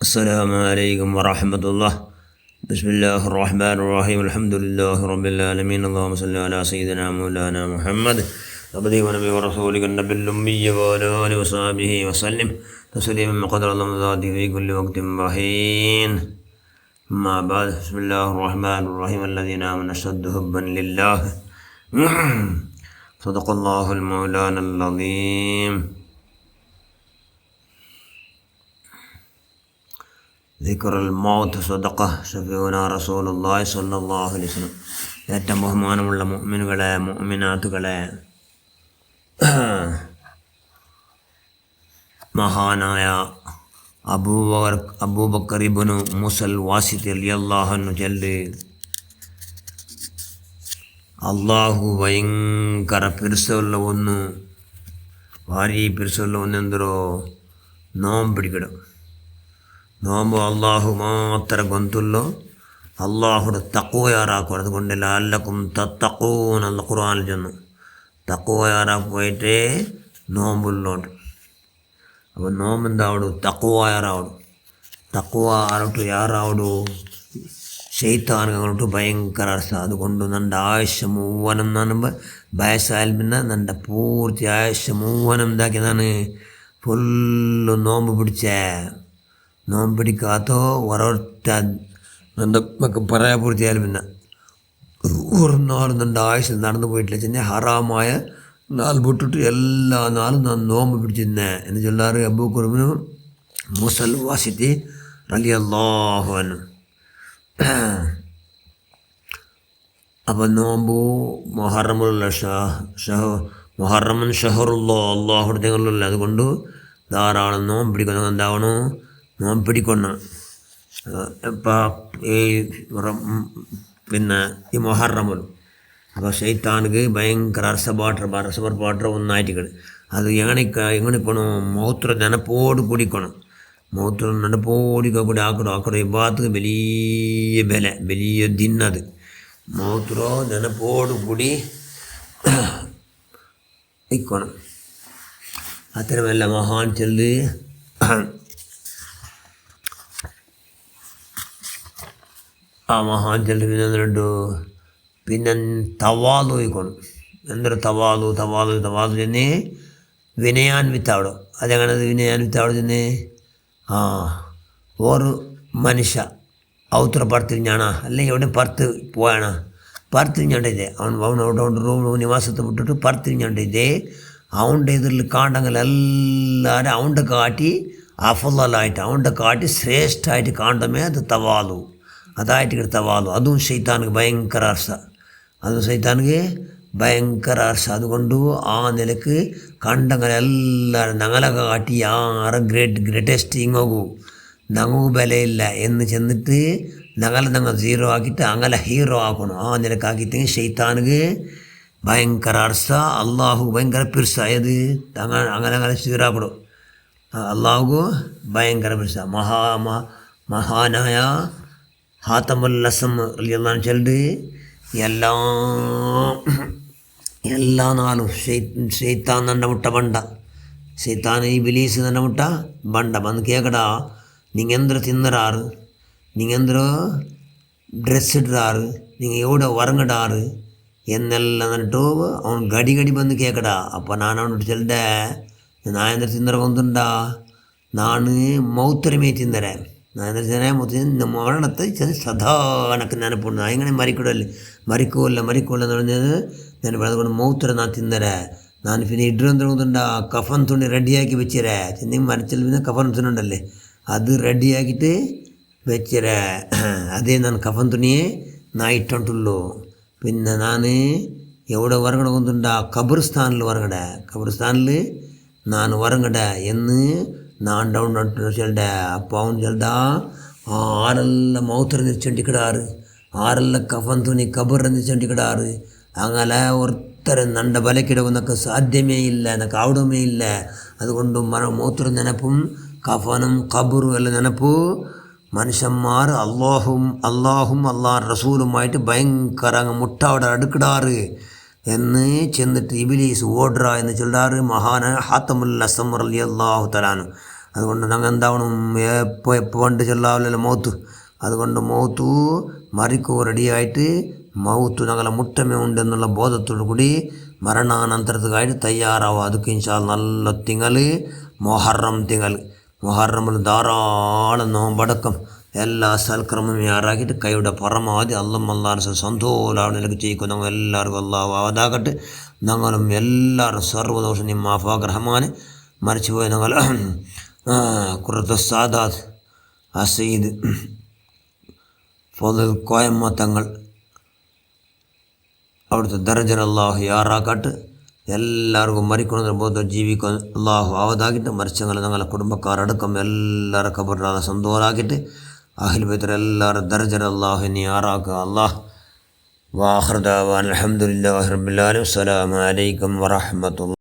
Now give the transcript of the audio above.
السلام عليكم ورحمة الله. بسم الله الرحمن الرحيم. الحمد لله رب العالمين. اللهم صل على سيدنا مولانا محمد عبده ونبي ورسولك النبي الأمي وعلى آله وصحبه وسلم تسليما قدر الله ذاته في كل وقت وحين. أما بعد، بسم الله الرحمن الرحيم. الذين آمنوا أشد حبا لله صدق الله المولانا العظيم. ذكر الموت صدقة شفيعنا رسول الله صلى الله عليه وسلم. ഏറ്റവും ബഹുമാനമുള്ള മുഅ്മിനുകളെ, മുഅ്മിനാത്തുകളെ, മഹാനായ അബൂബക്കർ ഇബ്നു മൂസൽ വാസിത്തി റളിയല്ലാഹു അൻഹു ചൊല്ലി, അള്ളാഹു ഭയങ്കര പിരിസുള്ള ഒന്ന്, ഭാരി പിരിസുള്ള ഒന്നെന്തರೋ നോമ്പ് പിടിക്കണം. നോമ്പ് അള്ളാഹു മാത്രം ഗൊಂತುള്ളೋ, അള്ളാഹുടെ തഖ്വ യാറാക്കും. അതുകൊണ്ട് ലഅല്ലക്കും തത്തഖൂൻ അല്ല ഖുർആനിൽ ചെന്നു തഖ്വ യാറാക്കിപ്പോയിട്ടേ നോമ്പുള്ളോണ്ട്. അപ്പോൾ നോമ്പ് എന്താവಡು? തഖ്വ യാറാവಡು. തഖ്വ ആരോട്ട് യാറാവಡು? ಶೈತಾನ್ಗಂಟು ಭಯಂಕರ ಅರ್ಥ. അതുകൊണ്ട് ನನ್ನ ಆಯುಷ್ಯ ಮೂವನಂ ನಾನು ಬಯಸಾಯಲ್ ಬಿನ್ನ ನನ್ನ ಪೂರ್ತಿ ಆಯುಷ್ಯ ಮೂವನಂ ದಾಕಿ ನಾನು ಫುಲ್ಲು നോമ്പ് പിടിച്ചേ. നോമ്പ് പിടിക്കാത്തോ ഒരൊറ്റ നമുക്ക് പറയാൻ പൂർത്തിയായാലും പിന്നെ ഒരു നാളും എൻ്റെ ആയുസ് നടന്നു പോയിട്ടില്ല. ചെന്നെ ഹറാമായ നാൾ വിട്ടിട്ട് എല്ലാ നാളും ഞാൻ നോമ്പ് പിടിച്ചിരുന്നേ എന്ന് ചൊല്ലാറ് അബൂബക്കർ ഇബ്നു മൂസൽ വാസിത്തി റളിയല്ലാഹു അൻഹു. അപ്പം നോമ്പ് മുഹറമുള്ള മുഹറമൻ ഷഹറുല്ലോ, അള്ളാഹുടെ തിങ്കളുള്ള. അതുകൊണ്ട് ധാരാളം നോമ്പ് പിടിക്കണം. എന്താവണം? നോമ്പ് പിടിക്കണം. ഇപ്പം പിന്നെ ഈ മുഹറമുൽ അപ്പോൾ ശൈത്താനുക്ക് ഭയങ്കര അരസപാട്ടർ ഒന്നായിട്ട് അത് എങ്ങനെക്കണം? മൂത്ര നനപ്പോട് കുടിക്കണം. മൂത്രം നനപ്പോടിക്കൂടി ആക്കടോ ഈ ഭാഗത്ത് വലിയ ദിന്നത് മൂത്രോ നനപ്പോട് കൂടി നിൽക്കണം. അത്തരമല്ല മഹാൻ ചൊല്ല് ആ മഹാൻ ചൊല്ല് പിന്നെ എന്തുണ്ട്? പിന്നെ തവാതു പോയിക്കണം. എന്തൊരു തവാതു ചെന്ന് വിനയാൻവിത്താവടോ. അതെങ്ങനെ വിനയാൻവിത്താവടോ ചെന്ന് ഒരു മനുഷ്യ ഔത്ര പറത്തിരിഞ്ഞാണ അല്ലെങ്കിൽ എവിടെ പറത്ത് പോയാണ പറത്തിരിഞ്ഞോണ്ടിದೆ അവനവിടെ റൂം നിവാസത്തെ വിട്ടിട്ട് പറത്തിരിഞ്ഞോണ്ടിದೆ. അവൻ്റെ ഇതിൽ കാണ്ടങ്ങളെല്ലാവരും അവൻ്റെ കാട്ടി അഫലായിട്ട് അവൻ്റെ കാട്ടി ശ്രേഷ്ഠമായിട്ട് കാണ്ടമേ അത് തവാലു. അതായിട്ട് തവാലു. അതും ശൈത്താനുക്ക് ഭയങ്കര അർശ. അതുകൊണ്ട് ആ നിലക്ക് കണ്ടങ്ങളെല്ലാവരും ഞങ്ങളെ കാട്ടി ആറ് ഗ്രേറ്റസ്റ്റ് ഇങ്ങോകൂ ഞങ്ങൾക്ക് വിലയില്ല എന്ന് ചെന്നിട്ട് ഞങ്ങൾ സീറോ ആക്കിയിട്ട് അങ്ങനെ ഹീറോ ആക്കണം. ആ നിലക്കാക്കിയിട്ട് ശൈത്താനുക്ക് ഭയങ്കര അർശ, അള്ളാഹു ഭയങ്കര പിർസ. ഏത് അങ്ങനെ സീറാക്കണം. അള്ളാഹു ഭയങ്കര പിർസ. മഹാനായ ഹാത്തമുൽ അസ്സം റളിയല്ലാഹു അൻഹു ചൊല്ലി, എല്ലാ നാളും ശൈത്താൻ ನನ್ನ മുട്ട ಬಂಡ, ശൈത്താൻ ഇബ്ലീസ് ನನ್ನ മുട്ട ಬಂಡ ಬಂದು ಕೇಕಡಾ ನೀಂಗೆಂದ್ರ ತಿನ್ನರಾರು, ನೀಂಗೆಂದ್ರ ಡ್ರೆಸ್ ಇಡ್ರಾರು, நீங்கள் எவ்வளோ வரங்கடாரு എന്നെല്ലാം എന്നിട്ട് അവൻ ഗടി ಬಂದು ಕೇಕಡಾ. അപ്പോൾ ನಾನು ಅವನಿട്ട് ಚೊಲ್ದೆ, ನಾನು ಎಂದ್ರೆ ತಿಂದರೆ ಕೊಂದುಂಡಾ, ನಾನು ಮೌತರಮೇ ತಿಂದರೆ ನಾನು മുത്തി മരണത്തെ സദാ എനക്ക് ನೆನಪുണ്ട്. എങ്ങനെ മരിക്കൂല്ല എന്ന് പറഞ്ഞത് ഞാൻ അതുകൊണ്ട് മൗത്തര നാ തിന്നരേ. ನಾನು പിന്നെ ഇടുന്നുണ്ട് കഫൻ തുണി റെഡിയാക്കി വെച്ചിരേ. ചെന്തെങ്കിൽ മരിച്ചാൽ പിന്നെ കഫൻ തുണി ഉണ്ടല്ലേ, അത് റെഡിയാക്കിയിട്ട് വെച്ചിരേ. അതേ ನಾನು കഫൻ തുണിയെ നാ ഇട്ടുള്ളൂ. പിന്നെ ನಾನು എവിടെ ಹೊರಗಡೆ ಕೊಂದುಂಡ ಕಬ್ರಿಸ್ತಾನಿൽ ನಾನು ಹೊರಗಡೆ എന്ന് நான் டவுன் சொல்லிட்டே. அப்போ அவன் சொல்லிட்டா, ஆரெல்லாம் மௌத்தர் நிச்சண்டிக்கிடாரு, ஆரெல்லாம் கஃபன் துணி கபர் நிச்சண்டிக்கிடாரு. അങ്ങനെ ഒരുത്തർ നണ്ട ബലക്കിടവെന്നൊക്കെ സാധ്യമേ ഇല്ല, എന്നൊക്കെ ആവടമേ ഇല്ല. അതുകൊണ്ട് മൂത്ര നെനപ്പും കഫനും കബറും എല്ലാം നെനപ്പു മനുഷ്യന്മാർ അള്ളാഹും റസൂലുമായിട്ട് ഭയങ്കര മുട്ടവിടെ അടുക്കിടാറ് എന്ന് ചെന്നിട്ട് ഇബ്ലീസ് ഓടുക എന്ന് ചൊല്ലാറ് മഹാനായ ഹാത്തമുൽ അസ്സം റളിയല്ലാഹു തആല അൻഹു. അതുകൊണ്ട് ഞങ്ങൾ എന്താവണം എപ്പോൾ പണ്ട് ചൊല്ലാവില്ലല്ലോ മൗത്ത്. അതുകൊണ്ട് മൗത്ത് മരിക്കോ റെഡിയായിട്ട് മൗത്ത് ഞങ്ങളെ മുട്ടമേ ഉണ്ടെന്നുള്ള ബോധത്തോടു കൂടി മരണാനന്തരത്തുകായിട്ട് തയ്യാറാവുക. അതൊക്കെ ഇൻഷാ നല്ല തിങ്കൾ മൊഹറം തിങ്കൾ. മൊഹറമിൽ ധാരാളം നോമ്പടക്കം എല്ലാ സൽക്രമം യാറാക്കിയിട്ട് കൈയുടെ പരമാവധി അല്ലാഹ് സന്തോഷാവണിലേക്ക് ചെയ്യിക്കും. ഞങ്ങൾ എല്ലാവർക്കും അല്ലാഹു ആവതാകട്ടെ. ഞങ്ങളും എല്ലാവരും സർവ്വദോഷം നീ മാഫാക്ക് റഹ്മാൻ. മരിച്ചുപോയി ഞങ്ങൾ ഖുറത്തു സാദാത്ത് അസീദ് ഫضൽ കോയമ്മ തങ്ങൾ അവിടുത്തെ ദർജ അല്ലാഹു യാറാക്കട്ടെ. എല്ലാവർക്കും മരിക്കുന്നതിന് ബോധം ജീവിക്കാൻ അല്ലാഹു ആവതാക്കിയിട്ട് മരിച്ചങ്ങൾ ഞങ്ങളെ കുടുംബക്കാരടക്കം എല്ലാവരും ഖബറിനെ സന്തോഷാക്കിയിട്ട് അഹ്ലു ബൈത്ത് എല്ലാവരും ദർജ അല്ലാഹു നീ യാറാക്കുക. അല്ലാഹ് വാഖിർ ദഅവാന അൽഹംദുലില്ലാഹി റബ്ബിൽ ആലമീൻ. അസ്സലാമു അലൈക്കും വറഹ്മത്തുള്ളാഹി.